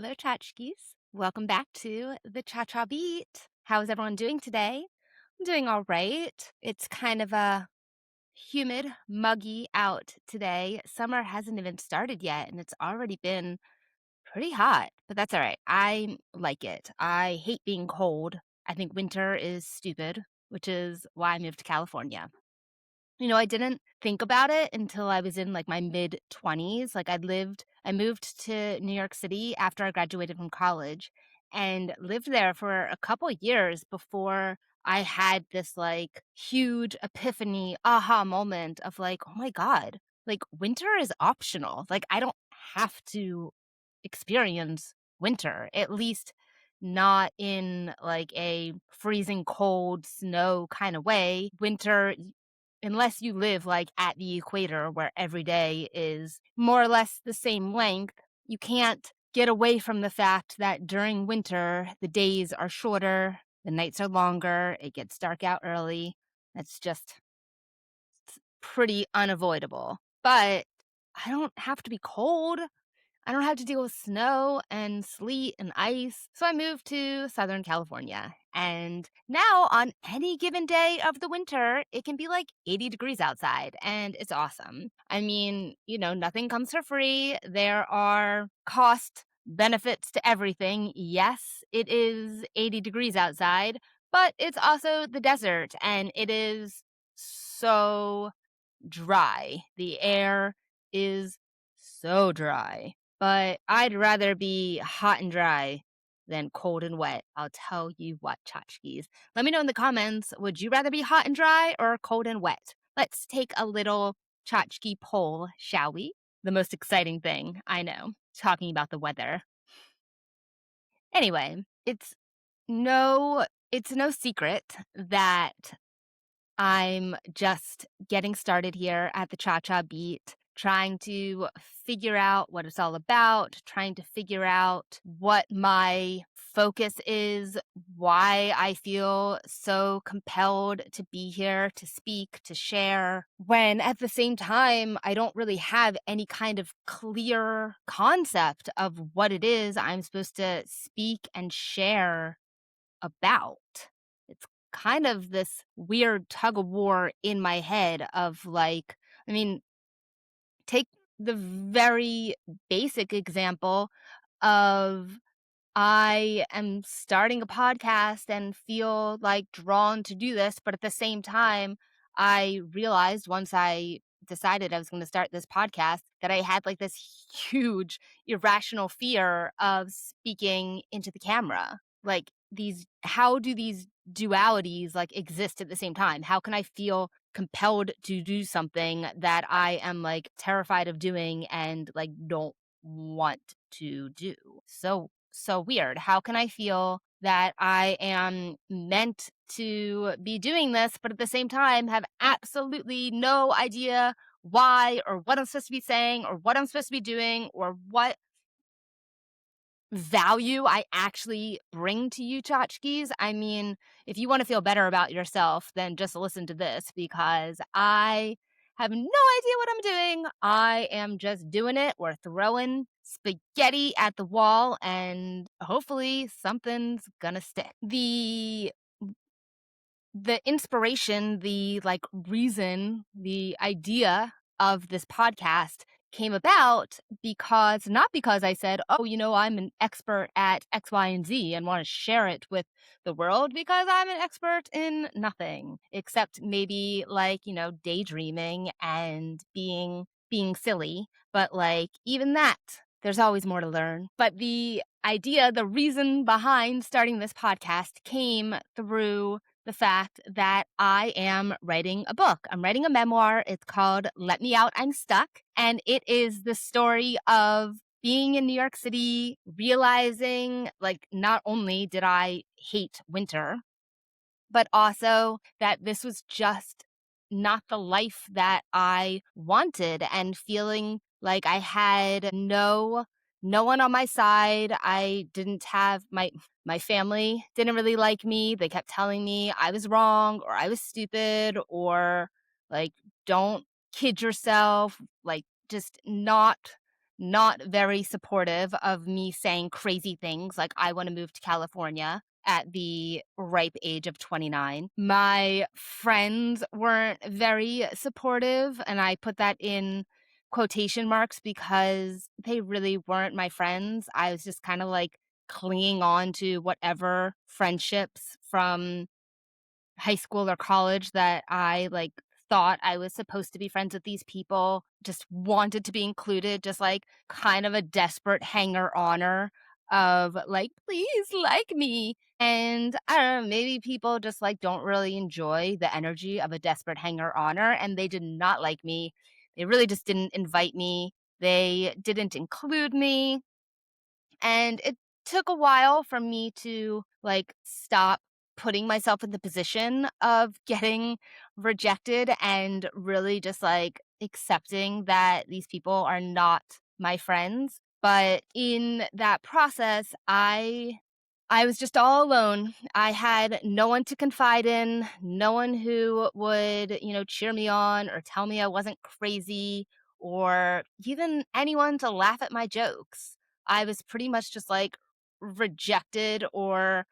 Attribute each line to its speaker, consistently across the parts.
Speaker 1: Hello, tchotchkes. Welcome back to the Cha Cha Beat. How's everyone doing today? I'm doing all right. It's kind of a humid, muggy out today. Summer hasn't even started yet, and it's already been pretty hot, but that's all right. I like it. I hate being cold. I think winter is stupid, which is why I moved to California. I didn't think about it until I was in like my mid 20s. I moved to New York City after I graduated from college and lived there for a couple years before I had this like huge epiphany aha moment of like, oh my God, like winter is optional. Like, I don't have to experience winter, at least not in like a freezing cold snow kind of way. Unless you live like at the equator where every day is more or less the same length, you can't get away from the fact that during winter, the days are shorter, the nights are longer, it gets dark out early. That's just pretty unavoidable. But I don't have to be cold. I don't have to deal with snow and sleet and ice. So I moved to Southern California. And now, on any given day of the winter, it can be like 80 degrees outside, and it's awesome. I mean, nothing comes for free. There are cost benefits to everything. Yes, it is 80 degrees outside, but it's also the desert, and it is so dry. The air is so dry. But I'd rather be hot and dry than cold and wet. I'll tell you what, tchotchkes. Let me know in the comments, would you rather be hot and dry or cold and wet? Let's take a little tchotchke poll, shall we? The most exciting thing, I know, talking about the weather. Anyway, it's no secret that I'm just getting started here at the Cha Cha Beat, trying to figure out what it's all about, trying to figure out what my focus is, why I feel so compelled to be here, to speak, to share, when at the same time, I don't really have any kind of clear concept of what it is I'm supposed to speak and share about. It's kind of this weird tug of war in my head of like, I mean, take the very basic example of I am starting a podcast and feel like drawn to do this, but at the same time, I realized once I decided I was going to start this podcast that I had like this huge irrational fear of speaking into the camera. Like how do these dualities like exist at the same time? How can I feel compelled to do something that I am like terrified of doing and like don't want to do? So weird. How can I feel that I am meant to be doing this, but at the same time have absolutely no idea why or what I'm supposed to be saying or what I'm supposed to be doing or what value I actually bring to you tchotchkes? I mean, if you want to feel better about yourself, then just listen to this because I have no idea what I'm doing. I am just doing it. We're throwing spaghetti at the wall and hopefully something's gonna stick. The inspiration, the like reason, the idea of this podcast came about not because I said, oh, I'm an expert at X, Y, and Z and want to share it with the world because I'm an expert in nothing except maybe like, daydreaming and being silly. But like even that, there's always more to learn. But the reason behind starting this podcast came through the fact that I am writing a book. I'm writing a memoir. It's called Let Me Out, I'm Stuck. And it is the story of being in New York City, realizing like not only did I hate winter, but also that this was just not the life that I wanted and feeling like I had no one on my side. I didn't have my family didn't really like me. They kept telling me I was wrong or I was stupid or like don't kid yourself, like just not not very supportive of me saying crazy things like I want to move to California at the ripe age of 29. My friends weren't very supportive, and I put that in quotation marks because they really weren't my friends. I was just kind of like clinging on to whatever friendships from high school or college that I, like, thought I was supposed to be friends with these people, just wanted to be included, just, like, kind of a desperate hanger-oner of, like, "Please like me." And I don't know, maybe people just, like, don't really enjoy the energy of a desperate hanger-oner, and they did not like me. They really just didn't invite me. They didn't include me. And it took a while for me to, like, stop putting myself in the position of getting rejected and really just, like, accepting that these people are not my friends. But in that process, I was just all alone. I had no one to confide in, no one who would, cheer me on or tell me I wasn't crazy or even anyone to laugh at my jokes. I was pretty much just like rejected or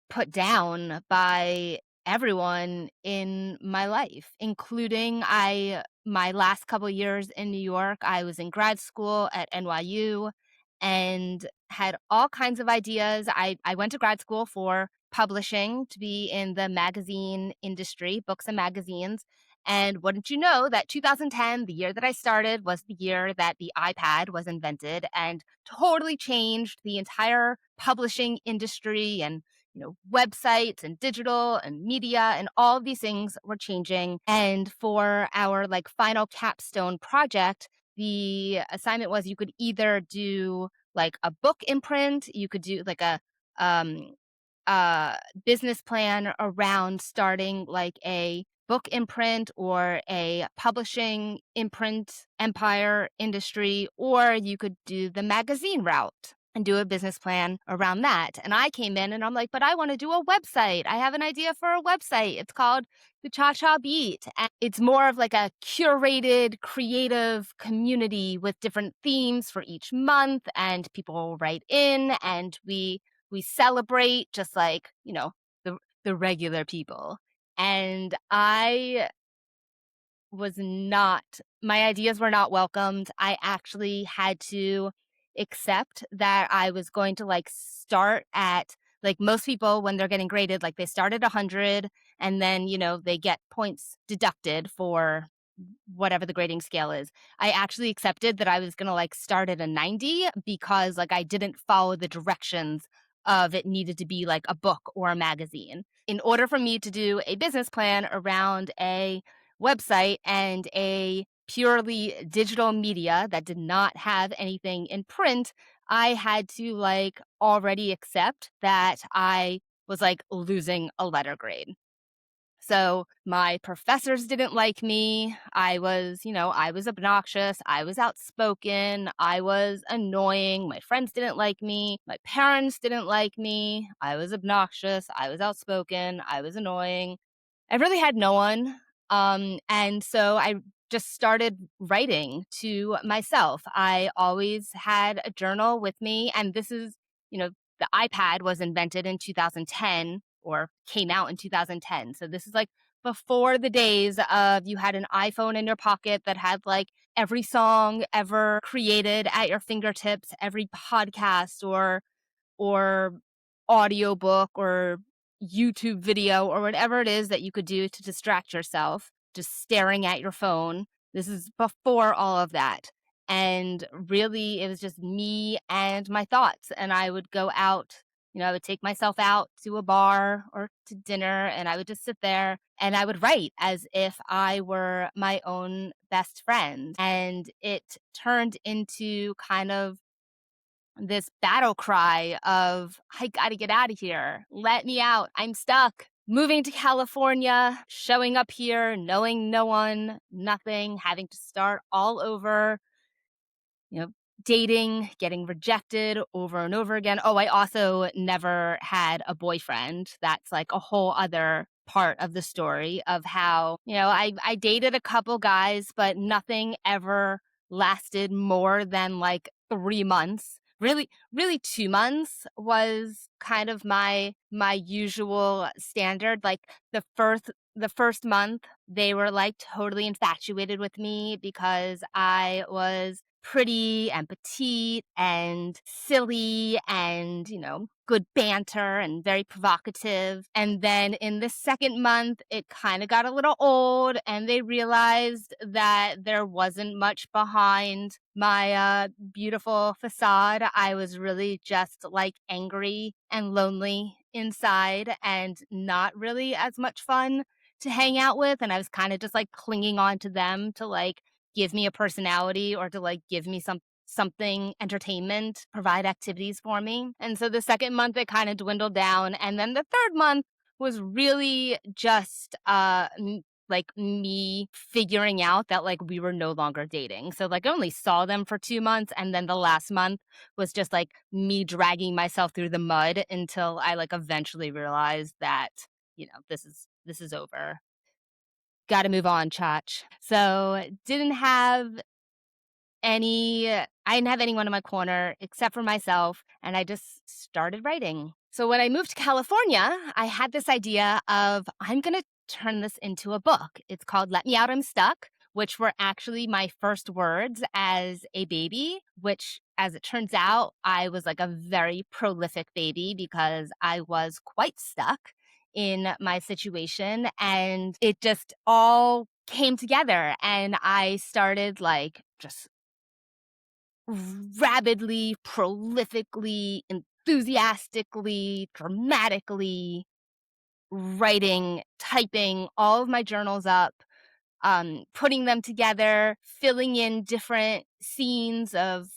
Speaker 1: put down by everyone in my life, including my last couple years in New York. I was in grad school at NYU and had all kinds of ideas. I went to grad school for publishing to be in the magazine industry, books and magazines. And wouldn't you know that 2010, the year that I started, was the year that the iPad was invented and totally changed the entire publishing industry and websites and digital and media and all of these things were changing. And for our like final capstone project, the assignment was you could either do like a book imprint, you could do like um a business plan around starting like a book imprint or a publishing imprint empire industry, or you could do the magazine route and do a business plan around that. And I came in and I'm like, but I want to do a website. I have an idea for a website. It's called the Cha Cha Beat. And it's more of like a curated, creative community with different themes for each month. And people will write in and we celebrate just like, the regular people. And I was not my ideas were not welcomed. I actually had to accept that I was going to, like, start at like, most people when they're getting graded, like, they start at 100 and then, they get points deducted for whatever the grading scale is. I actually accepted that I was gonna, like, start at a 90 because, like, I didn't follow the directions of it needed to be, like, a book or a magazine. In order for me to do a business plan around a website and a purely digital media that did not have anything in print, I had to, like, already accept that I was, like, losing a letter grade. So my professors didn't like me. I was obnoxious. I was outspoken. I was annoying. My friends didn't like me. My parents didn't like me. I was obnoxious. I was outspoken. I was annoying. I really had no one. And so I just started writing to myself. I always had a journal with me. And this is, you know, the iPad was invented in 2010 or came out in 2010. So this is like before the days of you had an iPhone in your pocket that had like every song ever created at your fingertips, every podcast or audiobook or YouTube video or whatever it is that you could do to distract yourself, just staring at your phone. This is before all of that. And really, it was just me and my thoughts. And I would go out, I would take myself out to a bar or to dinner, and I would just sit there and I would write as if I were my own best friend. And it turned into kind of this battle cry of, I gotta get out of here. Let me out. I'm stuck. Moving to California, showing up here, knowing no one, nothing, having to start all over, dating, getting rejected over and over again. Oh, I also never had a boyfriend. That's like a whole other part of the story of how, I dated a couple guys, but nothing ever lasted more than like 3 months. Really 2 months was kind of my usual standard. Like the first month, they were like totally infatuated with me because I was pretty and petite and silly and, good banter and very provocative. And then in the second month, it kind of got a little old and they realized that there wasn't much behind my beautiful facade. I was really just like angry and lonely inside and not really as much fun to hang out with. And I was kind of just like clinging on to them to like give me a personality or to like give me something entertainment, provide activities for me. And so the second month it kind of dwindled down and then the third month was really just like me figuring out that like we were no longer dating. So like I only saw them for 2 months and then the last month was just like me dragging myself through the mud until I like eventually realized that, this is over. Got to move on, Chach. So I didn't have anyone in my corner except for myself, and I just started writing. So when I moved to California, I had this idea of I'm going to turn this into a book. It's called Let Me Out, I'm Stuck, which were actually my first words as a baby, which as it turns out, I was like a very prolific baby because I was quite stuck in my situation and it just all came together and I started like just rabidly, prolifically, enthusiastically, dramatically writing, typing all of my journals up, putting them together, filling in different scenes of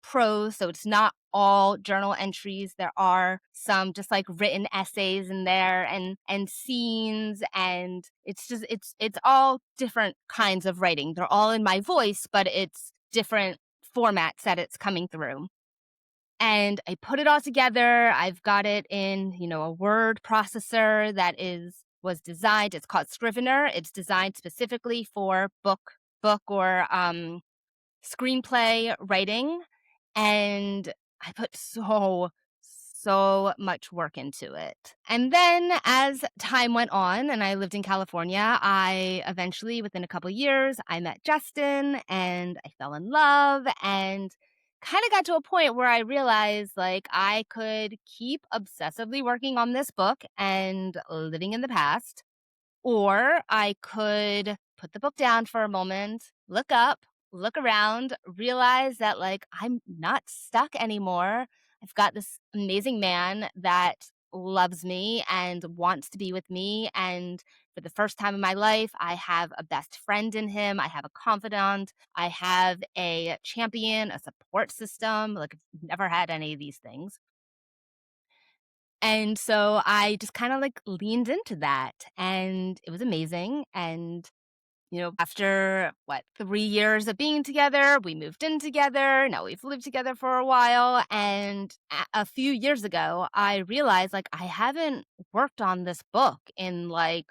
Speaker 1: prose. So it's not all journal entries. There are some just like written essays in there and scenes and it's all different kinds of writing. They're all in my voice, but it's different formats that it's coming through. And I put it all together. I've got it in, a word processor that was designed. It's called Scrivener. It's designed specifically for book or screenplay writing. And I put so much work into it. And then as time went on and I lived in California, I eventually, within a couple years, I met Justin and I fell in love and kind of got to a point where I realized like I could keep obsessively working on this book and living in the past, or I could put the book down for a moment, look up, look around, realize that like I'm not stuck anymore. I've got this amazing man that loves me and wants to be with me. And for the first time in my life, I have a best friend in him. I have a confidant. I have a champion, a support system. Like I've never had any of these things. And so I just kind of like leaned into that and it was amazing. And, after 3 years of being together, we moved in together. Now we've lived together for a while. And a few years ago, I realized like I haven't worked on this book in like,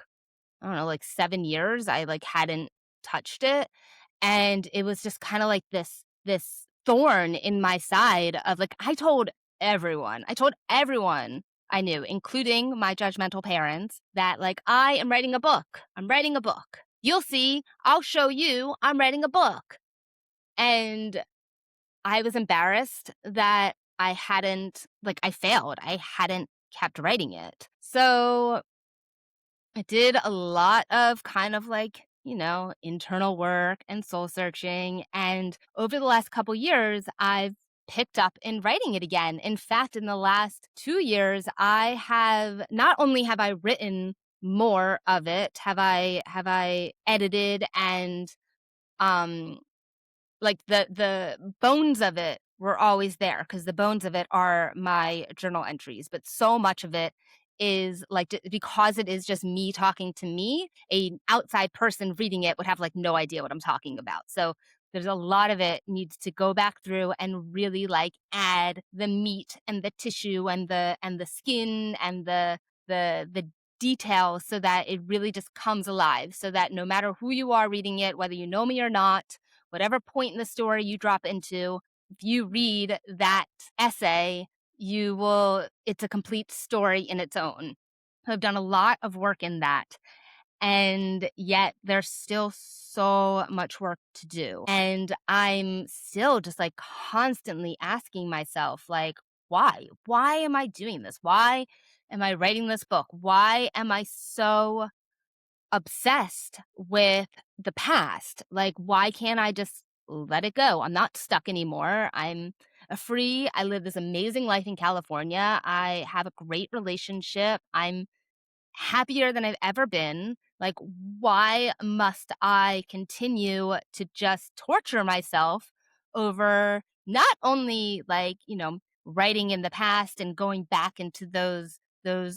Speaker 1: I don't know, like 7 years. I like hadn't touched it. And it was just kind of like this thorn in my side of like I told everyone I knew, including my judgmental parents, that like I am writing a book. I'm writing a book. You'll see. I'll show you. I'm writing a book. And I was embarrassed that I failed. I hadn't kept writing it. So I did a lot of kind of like, internal work and soul searching. And over the last couple years, I've picked up in writing it again. In fact, in the last 2 years, I have not only have I written more of it, have I edited and um like the bones of it were always there because the bones of it are my journal entries, but so much of it is like because it is just me talking to me, a outside person reading it would have like no idea what I'm talking about. So there's a lot of it needs to go back through and really, like, add the meat and the tissue and the skin and the details so that it really just comes alive, so that no matter who you are reading it, whether you know me or not, whatever point in the story you drop into, if you read that essay, you will it's a complete story in its own. I've done a lot of work in that, and yet there's still so much work to do. And I'm still just like constantly asking myself, like, why? Why am I doing this? Why am I writing this book? Why am I so obsessed with the past? Like, why can't I just let it go? I'm not stuck anymore. I'm free. I live this amazing life in California. I have a great relationship. I'm happier than I've ever been. Like, why must I continue to just torture myself over not only like, writing in the past and going back into those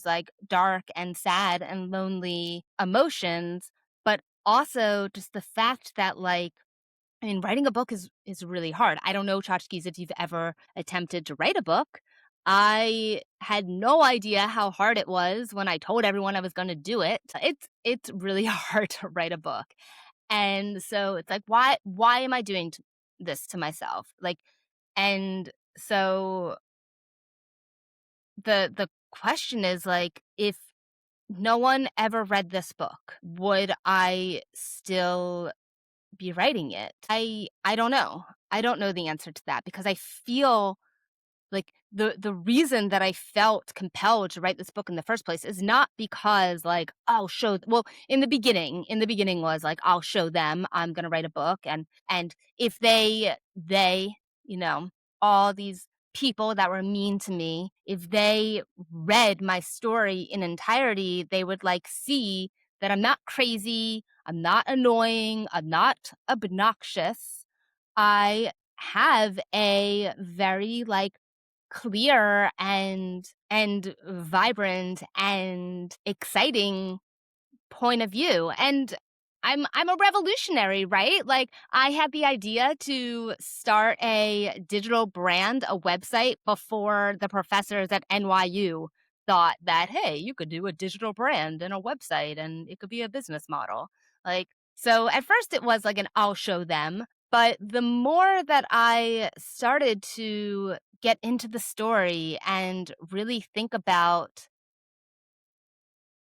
Speaker 1: like dark and sad and lonely emotions, but also just the fact that like I mean, writing a book is really hard. I don't know, tchotchkes, if you've ever attempted to write a book. I had no idea how hard it was when I told everyone I was gonna do it. It's really hard to write a book. And so it's like, why am I doing this to myself? Like, and so the question is like, if no one ever read this book, would I still be writing it? I don't know. I don't know the answer to that because I feel like the reason that I felt compelled to write this book in the first place is not because like I'll show well in the beginning was like I'll show them I'm going to write a book and if they you know all these people that were mean to me, if they read my story in entirety, they would like see that I'm not crazy, I'm not annoying, I'm not obnoxious. I have a very like clear and vibrant and exciting point of view, and I'm a revolutionary, right? Like, I had the idea to start a digital brand, a website, before the professors at NYU thought that, "Hey, you could do a digital brand and a website, and it could be a business model." Like, so at first it was like an "I'll show them," but the more that I started to get into the story and really think about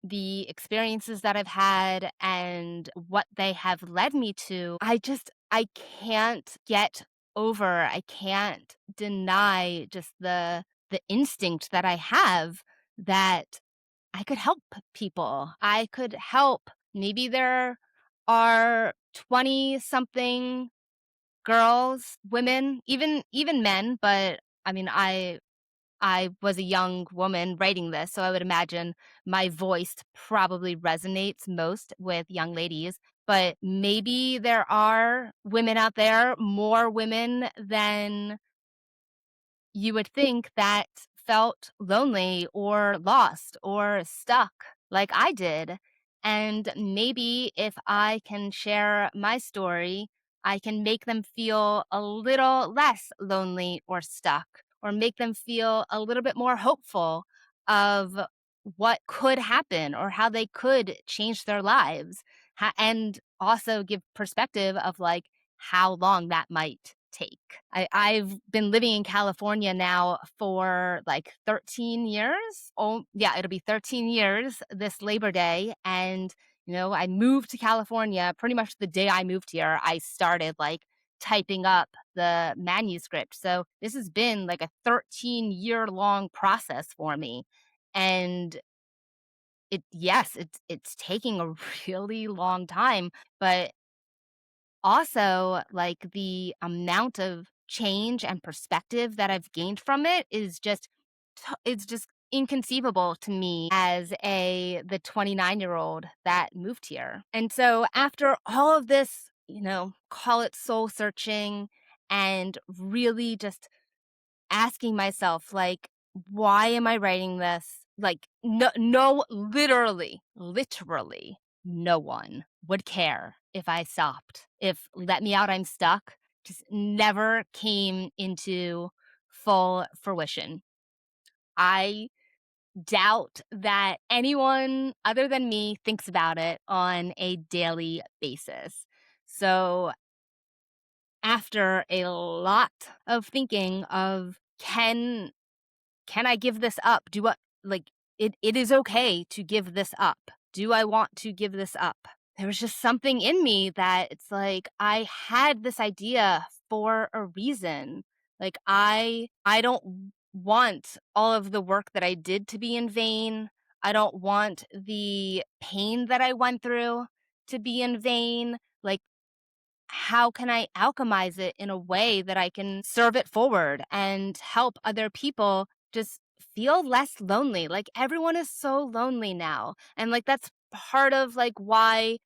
Speaker 1: the experiences that I've had and what they have led me to, I can't get over, I can't deny just the instinct that I have that I could help people. I could help. Maybe there are 20 something girls, women, even men, but I mean I was a young woman writing this, so I would imagine my voice probably resonates most with young ladies. But maybe there are women out there, more women than you would think, that felt lonely or lost or stuck like I did. And maybe if I can share my story, I can make them feel a little less lonely or stuck, or make them feel a little bit more hopeful of what could happen or how they could change their lives, and also give perspective of like how long that might take. I've been living in California now for like 13 years. Oh, yeah, it'll be 13 years this Labor Day. And, I moved to California pretty much the day I moved here. I started like typing up the manuscript. So this has been like a 13-year long process for me. And yes, it's taking a really long time, but also, like, the amount of change and perspective that I've gained from it is just it's just inconceivable to me as the 29-year-old that moved here. And so after all of this, call it soul searching and really just asking myself, like, why am I writing this? Like, no, literally, no one would care if I stopped. If "Let me out, I'm stuck" just never came into full fruition. I doubt that anyone other than me thinks about it on a daily basis. So, after a lot of thinking of can I give this up? Do I like it is okay to give this up. Do I want to give this up? There was just something in me that it's like I had this idea for a reason. Like I don't want all of the work that I did to be in vain. I don't want the pain that I went through to be in vain. Like how can I alchemize it in a way that I can serve it forward and help other people just feel less lonely? Like everyone is so lonely now. And like that's part of like why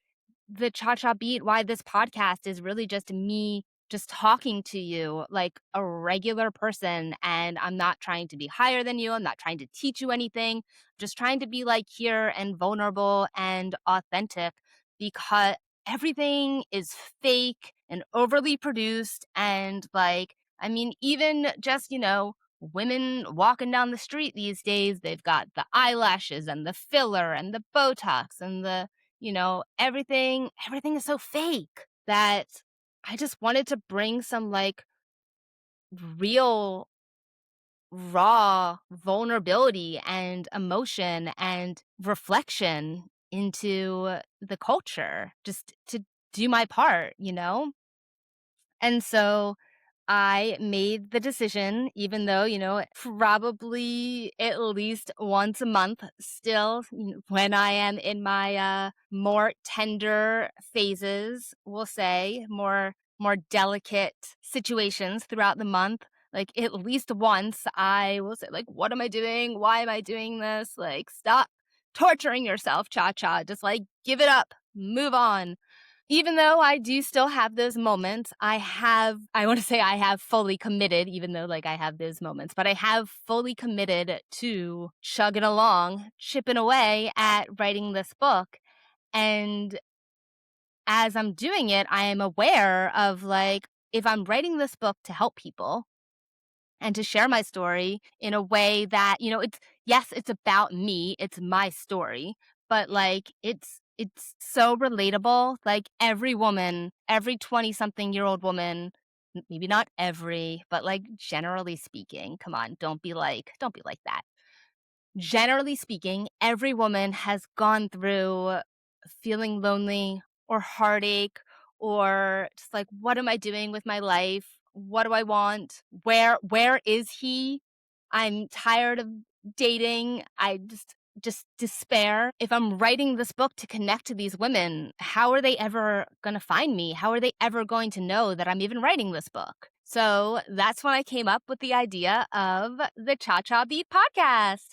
Speaker 1: the Cha Cha Beat, why this podcast is really just me just talking to you like a regular person. And I'm not trying to be higher than you. I'm not trying to teach you anything. I'm just trying to be like here and vulnerable and authentic because everything is fake and overly produced. And like, I mean, even just, women walking down the street these days, they've got the eyelashes and the filler and the Botox and the everything is so fake that I just wanted to bring some like real raw vulnerability and emotion and reflection into the culture just to do my part. And so I made the decision, even though, probably at least once a month still, when I am in my more tender phases, we'll say, more delicate situations throughout the month. Like at least once I will say, like, what am I doing? Why am I doing this? Like, stop torturing yourself, Cha Cha. Just like give it up, move on. Even though I do still have those moments, I want to say I have fully committed, even though like I have those moments, but I have fully committed to chugging along, chipping away at writing this book. And as I'm doing it, I am aware of like, if I'm writing this book to help people, and to share my story in a way that, it's about me, it's my story, but like it's so relatable. Like every woman, every 20 something year old woman, maybe not every, but like generally speaking, come on, don't be like that. Generally speaking, every woman has gone through feeling lonely or heartache or just like, what am I doing with my life? What do I want? Where is he? I'm tired of dating. I just despair. If I'm writing this book to connect to these women, how are they ever going to find me? How are they ever going to know that I'm even writing this book? So that's when I came up with the idea of the Cha Cha Beat podcast.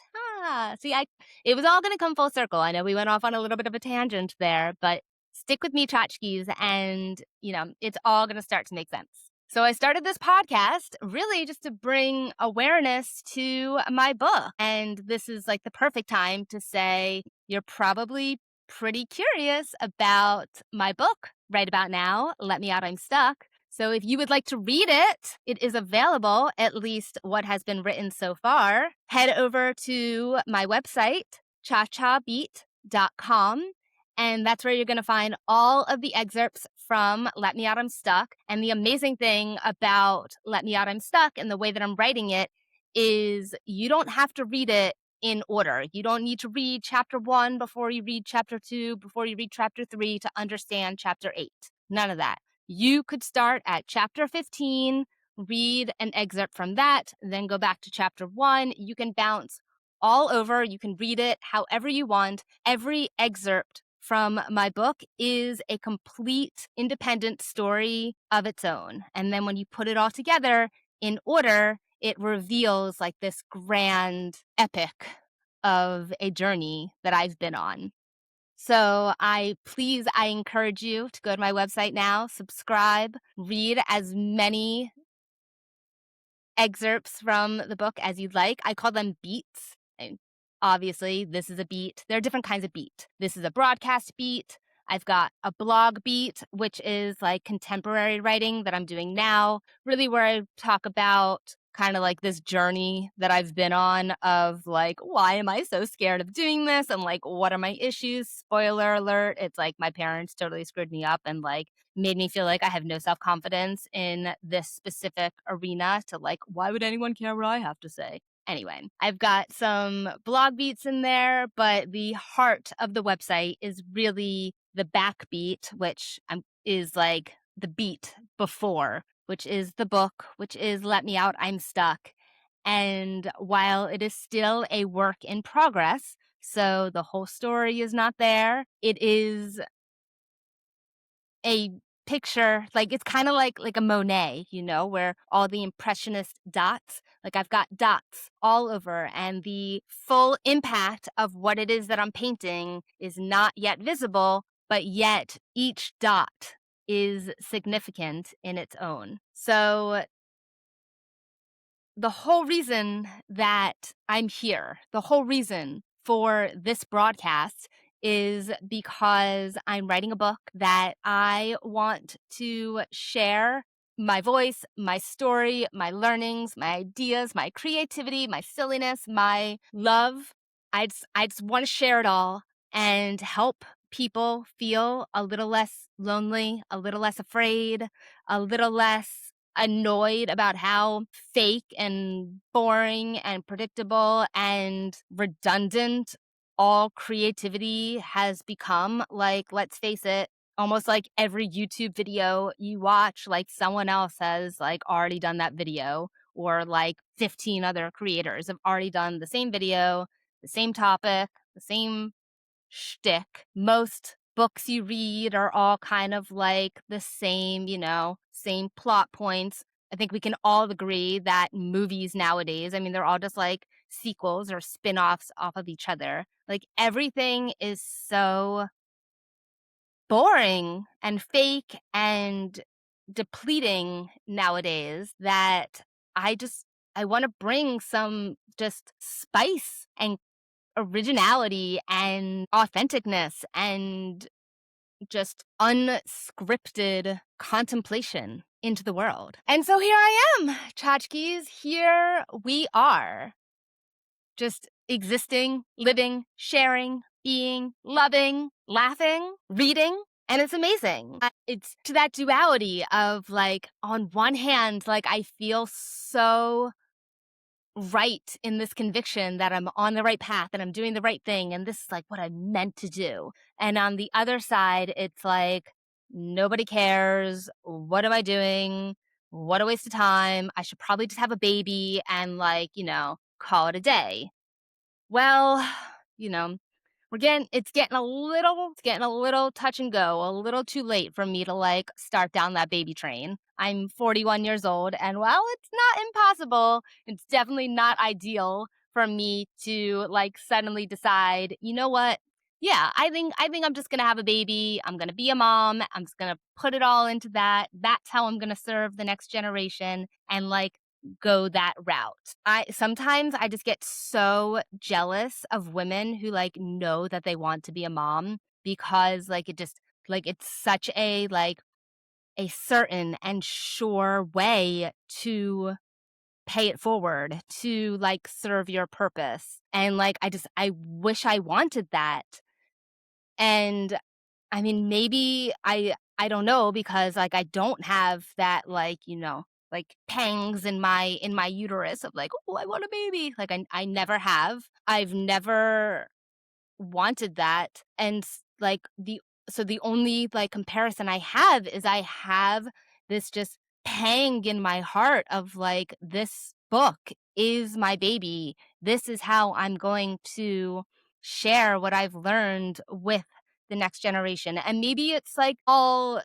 Speaker 1: See, it was all going to come full circle. I know we went off on a little bit of a tangent there, but stick with me, tchotchkes, and it's all going to start to make sense. So I started this podcast really just to bring awareness to my book. And this is like the perfect time to say you're probably pretty curious about my book right about now, Let Me Out, I'm Stuck. So if you would like to read it, it is available, at least what has been written so far. Head over to my website, chachabeat.com. And that's where you're going to find all of the excerpts from Let Me Out, I'm Stuck. And the amazing thing about Let Me Out, I'm Stuck and the way that I'm writing it is you don't have to read it in order. You don't need to read chapter 1 before you read chapter 2, before you read chapter 3 to understand chapter 8. None of that. You could start at chapter 15, read an excerpt from that, then go back to chapter 1. You can bounce all over. You can read it however you want. Every excerpt from my book is a complete independent story of its own. And then when you put it all together in order, it reveals like this grand epic of a journey that I've been on. So I encourage you to go to my website now, subscribe, read as many excerpts from the book as you'd like. I call them beats. And obviously, this is a beat. There are different kinds of beat. This is a broadcast beat. I've got a blog beat, which is like contemporary writing that I'm doing now, really where I talk about kind of like this journey that I've been on of like, why am I so scared of doing this? And like, what are my issues? Spoiler alert, it's like my parents totally screwed me up and like made me feel like I have no self confidence in this specific arena to like, why would anyone care what I have to say? Anyway, I've got some blog beats in there, but the heart of the website is really the backbeat, which is like the beat before, which is the book, which is Let Me Out, I'm Stuck. And while it is still a work in progress, so the whole story is not there, it is a picture, like it's kind of like a Monet, where all the impressionist dots, like I've got dots all over and the full impact of what it is that I'm painting is not yet visible, but yet each dot is significant in its own. So the whole reason that I'm here, the whole reason for this broadcast is because I'm writing a book that I want to share my voice, my story, my learnings, my ideas, my creativity, my silliness, my love. I just want to share it all and help people feel a little less lonely, a little less afraid, a little less annoyed about how fake and boring and predictable and redundant all creativity has become. Like, let's face it, almost like every YouTube video you watch, like someone else has like already done that video, or like 15 other creators have already done the same video, the same topic, the same shtick. Most books you read are all kind of like the same, same plot points. I think we can all agree that movies nowadays, I mean, they're all just like sequels or spin offs off of each other. Like everything is so boring and fake and depleting nowadays that I want to bring some just spice and originality and authenticness and just unscripted contemplation into the world. And so here I am, tchotchkes. Here we are, just existing, living, sharing, being, loving, laughing, reading. And it's amazing. It's to that duality of like, on one hand, like I feel so right in this conviction that I'm on the right path and I'm doing the right thing and this is like what I'm meant to do. And on the other side, it's like nobody cares. What am I doing? What a waste of time. I should probably just have a baby and like, call it a day. Well, you know, it's getting a little touch and go, a little too late for me to like start down that baby train. I'm 41 years old, and while it's not impossible, it's definitely not ideal for me to like suddenly decide, you know what? Yeah, I think I'm just gonna have a baby. I'm gonna be a mom. I'm just gonna put it all into that. That's how I'm gonna serve the next generation and like go that route. I just get so jealous of women who like know that they want to be a mom because like it's such a certain and sure way to pay it forward, to like serve your purpose. And like I wish I wanted that. And I mean, maybe I don't know because like I don't have that like, like pangs in my uterus of like, oh, I want a baby. Like I never have. I've never wanted that. And the only like comparison I have is I have this just pang in my heart of like, this book is my baby. This is how I'm going to share what I've learned with the next generation. And maybe it's like all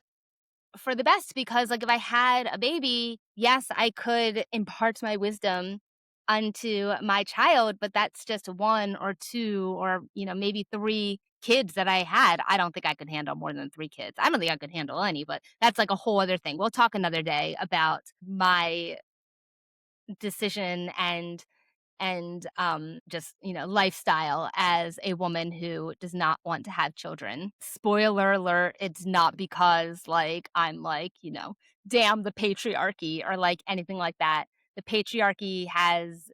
Speaker 1: for the best because like if I had a baby, yes, I could impart my wisdom unto my child, but that's just one or two or maybe three kids that I had. I don't think I could handle more than three kids. I don't think I could handle any, but that's like a whole other thing. We'll talk another day about my decision and just, lifestyle as a woman who does not want to have children. Spoiler alert, it's not because like I'm like, damn the patriarchy or like anything like that. The patriarchy has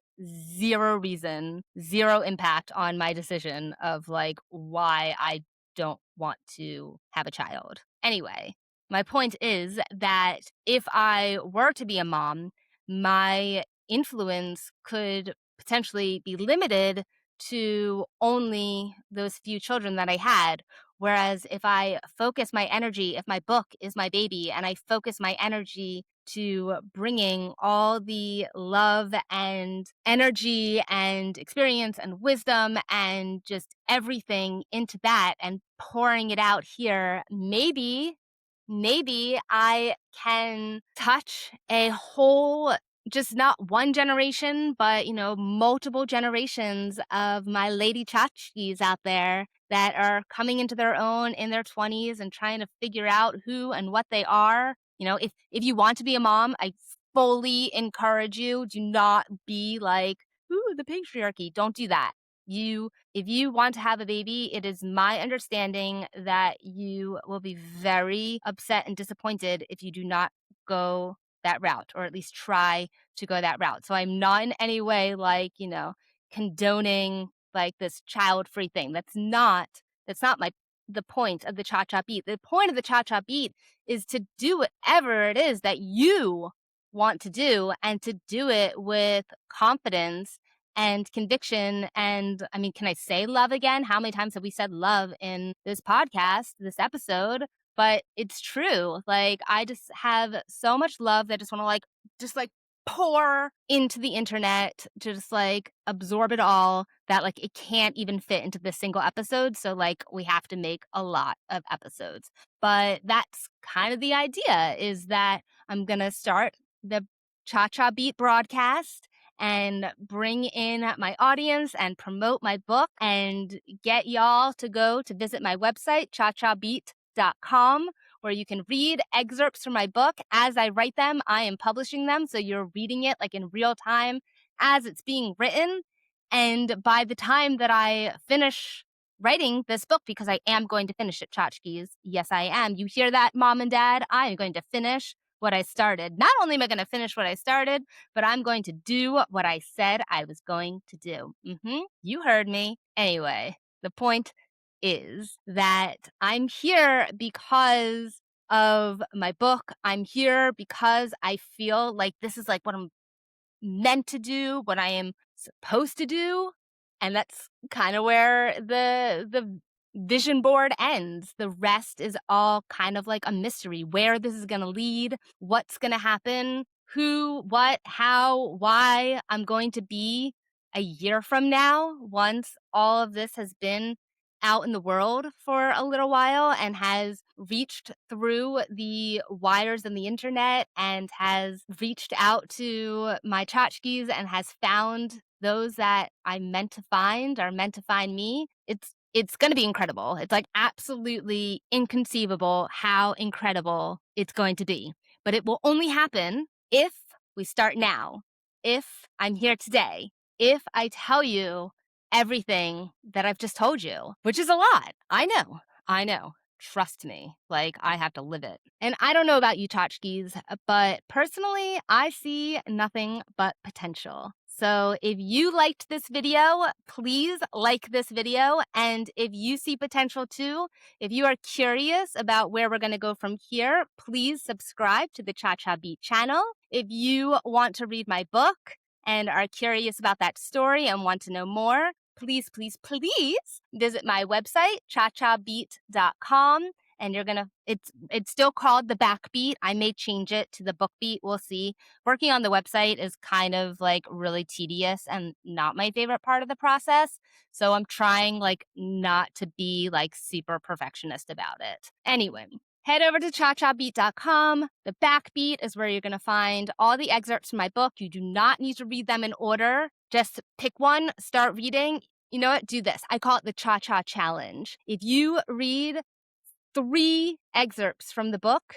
Speaker 1: zero reason, zero impact on my decision of like why I don't want to have a child. Anyway, my point is that if I were to be a mom, my influence could potentially be limited to only those few children that I had. Whereas if I focus my energy, if my book is my baby and I focus my energy to bringing all the love and energy and experience and wisdom and just everything into that and pouring it out here, maybe I can touch a whole, just not one generation, but, multiple generations of my lady tchotchkes out there that are coming into their own in their 20s and trying to figure out who and what they are. If you want to be a mom, I fully encourage you. Do not be like, ooh, the patriarchy. Don't do that. If you want to have a baby, it is my understanding that you will be very upset and disappointed if you do not go that route, or at least try to go that route. So I'm not in any way like, condoning like this child-free thing. That's not the point of the cha-cha beat. The point of the cha-cha beat is to do whatever it is that you want to do and to do it with confidence and conviction. And I mean, can I say love again? How many times have we said love in this podcast, this episode? But it's true. Like, I just have so much love that I just want to just like pour into the internet to just like absorb it all, that like it can't even fit into this single episode. So like we have to make a lot of episodes. But that's kind of the idea, is that I'm going to start the Cha-Cha Beat broadcast and bring in my audience and promote my book and get y'all to go to visit my website, chachabeat.com, where you can read excerpts from my book as I write them. I am publishing them, so you're reading it like in real time as it's being written. And by the time that I finish writing this book, because I am going to finish it, tchotchkes, yes, I am. You hear that, mom and dad? I am going to finish what I started. Not only am I going to finish what I started, but I'm going to do what I said I was going to do. You heard me. Anyway, the point is that I'm here because of my book. I'm here because I feel like this is like what I'm meant to do, what I am supposed to do. And that's kind of where the vision board ends. The rest is all kind of like a mystery, where this is going to lead, what's going to happen, who, what, how, why I'm going to be a year from now, once all of this has been out in the world for a little while and has reached through the wires and the internet and has reached out to my tchotchkes and has found those that I'm meant to find are meant to find me. It's going to be incredible. It's like absolutely inconceivable how incredible it's going to be. But it will only happen if we start now. If I'm here today, if I tell you everything that I've just told you, which is a lot. I know. Trust me, like I have to live it. And I don't know about you tchotchkes, but personally, I see nothing but potential. So if you liked this video, please like this video. And if you see potential too, if you are curious about where we're going to go from here, please subscribe to the Cha-Cha Beat channel. If you want to read my book and are curious about that story and want to know more, please visit my website, chachabeat.com. And it's still called the Backbeat. I may change it to the Book Beat. We'll see. Working on the website is kind of like really tedious and not my favorite part of the process. So I'm trying like not to be like super perfectionist about it. Anyway, head over to chachabeat.com. The Backbeat is where you're going to find all the excerpts from my book. You do not need to read them in order. Just pick one, start reading. You know what? Do this. I call it the Cha-Cha Challenge. If you read 3 excerpts from the book,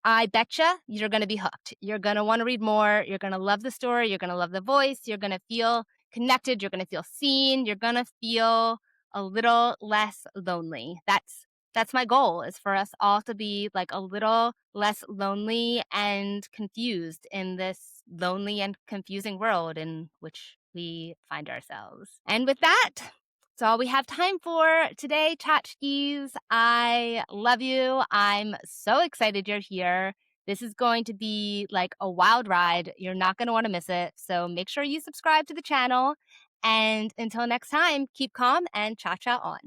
Speaker 1: I betcha you're going to be hooked. You're going to want to read more. You're going to love the story. You're going to love the voice. You're going to feel connected, you're gonna feel seen, you're gonna feel a little less lonely. That's my goal, is for us all to be like a little less lonely and confused in this lonely and confusing world in which we find ourselves. And with that, that's all we have time for today, tchotchkes. I love you. I'm so excited you're here. This is going to be like a wild ride. You're not going to want to miss it. So make sure you subscribe to the channel. And until next time, keep calm and cha-cha on.